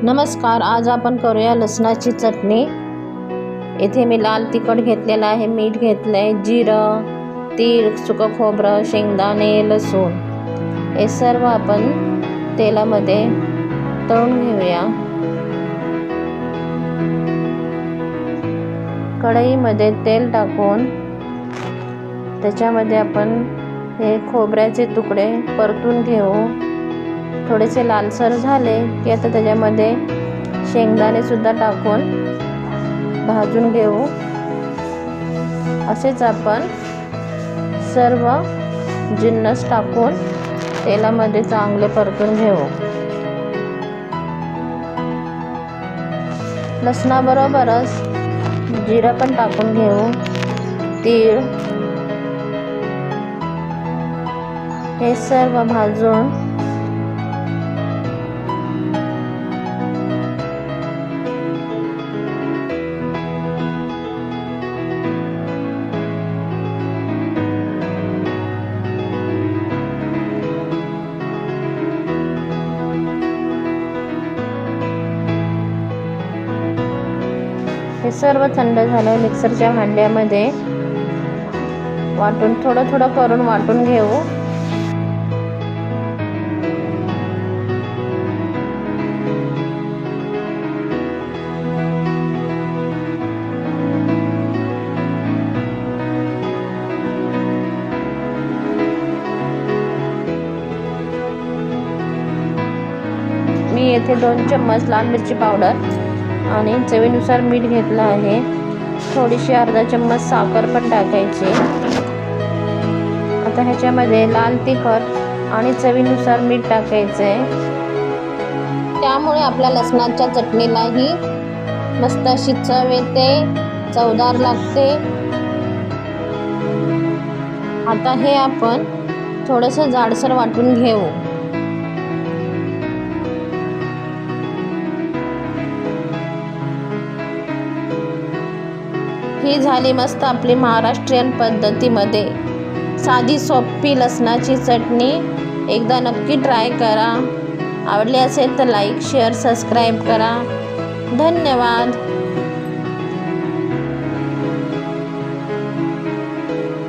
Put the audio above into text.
नमस्कार, आज आपण करूया लसणाची चटणी। इथे मी लाल तिखट घेतलेला आहे, मीठ घेतलंय, जिरं, तीळ, सुकं खोबरं, शेंगदाणे, लसूण हे सर्व आपण तेलामध्ये तळून घेऊया। कढईमध्ये तेल टाकून त्याच्यामध्ये आपण हे खोबऱ्याचे तुकडे परतून घेऊ। थोडेसे लालसर झाले की आता त्याच्यामध्ये शेंगदाणे सुद्धा टाकून भाजून घेऊ। असेच आपण सर्व जिन्नस टाकून तेलामध्ये चांगले परतून घेऊ। लसणाबरोबरच जिरा पण टाकून घेऊ, तीळ, हे सर्व भाजून हे सर्व थंड झालं मिक्सरच्या भांड्यामध्ये वाटून थोडं थोडं करून वाटून घेऊ। मी येथे 2 चम्मच लाल मिरची पावडर आणि चवीनुसार मीठ घेतलं आहे। थोडीशी अर्धा चम्मच साखर पण टाकायची। आता ह्याच्यामध्ये लाल तिखट आणि चवीनुसार मीठ टाकायचे। त्यामुळे आपल्या लसणाच्या चटणीलाही मस्त अशी चव येते, चवदार लागते। आता हे आपण थोडंसं जाडसर वाटून घेऊ। ही झाली मस्त आपली महाराष्ट्रीयन पद्धतीमध्ये साधी सोपी लसणाची चटणी। एकदा नक्की ट्राय करा। आवडली असेल तर लाईक, शेअर, सबस्क्राईब करा। धन्यवाद।